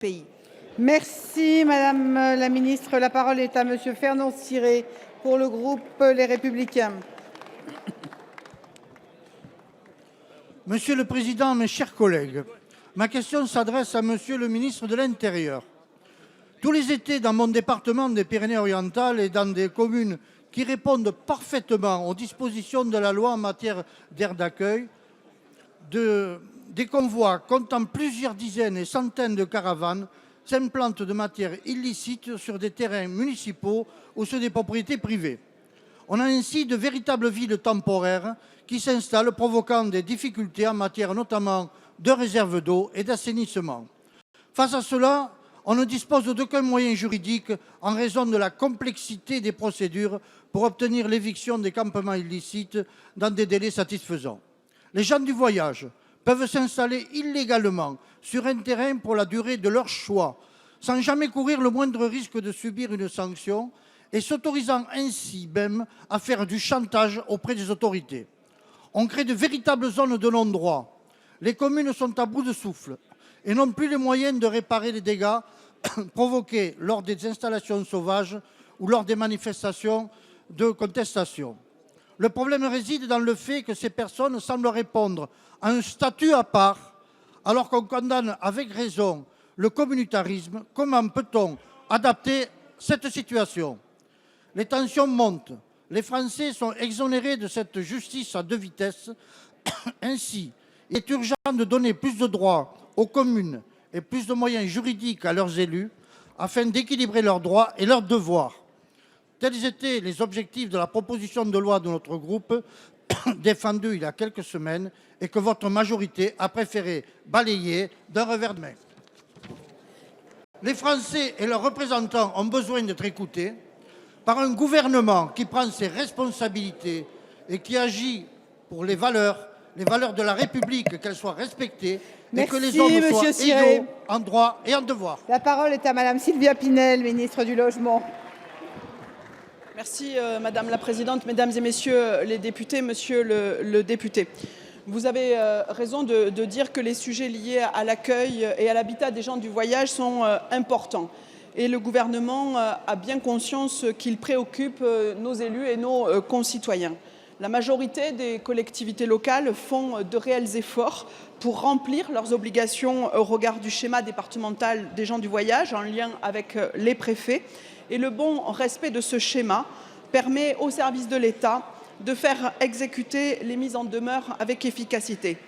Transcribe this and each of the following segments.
pays. Merci Madame la Ministre. La parole est à Monsieur Fernand Ciré pour le groupe Les Républicains. Monsieur le Président, mes chers collègues, ma question s'adresse à Monsieur le Ministre de l'Intérieur. Tous les étés, dans mon département des Pyrénées-Orientales et dans des communes qui répondent parfaitement aux dispositions de la loi en matière d'aire d'accueil, des convois comptant plusieurs dizaines et centaines de caravanes s'implantent de manière illicite sur des terrains municipaux ou sur des propriétés privées. On a ainsi de véritables villes temporaires qui s'installent, provoquant des difficultés en matière notamment de réserve d'eau et d'assainissement. Face à cela, on ne dispose d'aucun moyen juridique en raison de la complexité des procédures pour obtenir l'éviction des campements illicites dans des délais satisfaisants. Les gens du voyage peuvent s'installer illégalement sur un terrain pour la durée de leur choix, sans jamais courir le moindre risque de subir une sanction et s'autorisant ainsi même à faire du chantage auprès des autorités. On crée de véritables zones de non-droit. Les communes sont à bout de souffle et n'ont plus les moyens de réparer les dégâts provoqués lors des installations sauvages ou lors des manifestations de contestation. Le problème réside dans le fait que ces personnes semblent répondre à un statut à part, alors qu'on condamne avec raison le communautarisme. Comment peut-on adapter cette situation? Les tensions montent. Les Français sont exonérés de cette justice à deux vitesses. Ainsi, il est urgent de donner plus de droits aux communes et plus de moyens juridiques à leurs élus afin d'équilibrer leurs droits et leurs devoirs. Tels étaient les objectifs de la proposition de loi de notre groupe, défendue il y a quelques semaines et que votre majorité a préféré balayer d'un revers de main. Les Français et leurs représentants ont besoin d'être écoutés par un gouvernement qui prend ses responsabilités et qui agit pour les valeurs de la République, qu'elles soient respectées. Merci, et que les hommes Monsieur soient Ciré. égaux en droit et en devoir. La parole est à Madame Sylvia Pinel, ministre du Logement. Merci Madame la Présidente, Mesdames et Messieurs les députés, Monsieur le député. Vous avez raison de dire que les sujets liés à l'accueil et à l'habitat des gens du voyage sont importants. Et le gouvernement a bien conscience qu'il préoccupe nos élus et nos concitoyens. La majorité des collectivités locales font de réels efforts pour remplir leurs obligations au regard du schéma départemental des gens du voyage en lien avec les préfets. Et le bon respect de ce schéma permet aux services de l'État de faire exécuter les mises en demeure avec efficacité.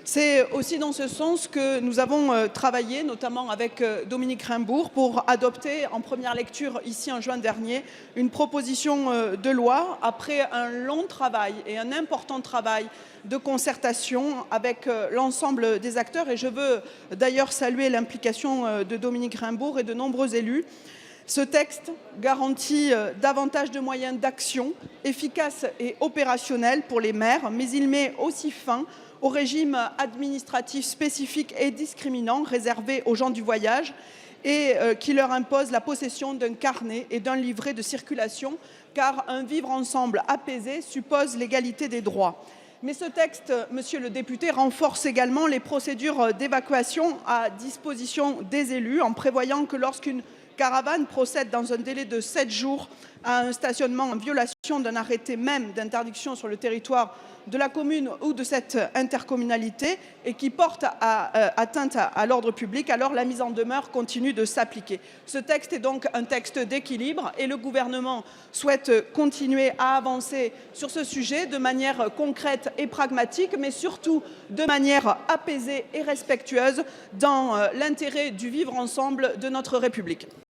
C'est aussi dans ce sens que nous avons travaillé, notamment avec Dominique Raimbourg, pour adopter en première lecture, ici en juin dernier, une proposition de loi après un long travail et un important travail de concertation avec l'ensemble des acteurs. Et je veux d'ailleurs saluer l'implication de Dominique Raimbourg et de nombreux élus. Ce texte garantit davantage de moyens d'action efficaces et opérationnels pour les maires, mais il met aussi fin au régime administratif spécifique et discriminant réservé aux gens du voyage et qui leur impose la possession d'un carnet et d'un livret de circulation, car un vivre ensemble apaisé suppose l'égalité des droits. Mais ce texte, Monsieur le député, renforce également les procédures d'évacuation à disposition des élus en prévoyant que lorsqu'une caravane procède dans un délai de 7 jours à un stationnement en violation d'un arrêté même d'interdiction sur le territoire de la commune ou de cette intercommunalité et qui porte atteinte à l'ordre public, alors la mise en demeure continue de s'appliquer. Ce texte est donc un texte d'équilibre et le gouvernement souhaite continuer à avancer sur ce sujet de manière concrète et pragmatique, mais surtout de manière apaisée et respectueuse dans l'intérêt du vivre ensemble de notre République.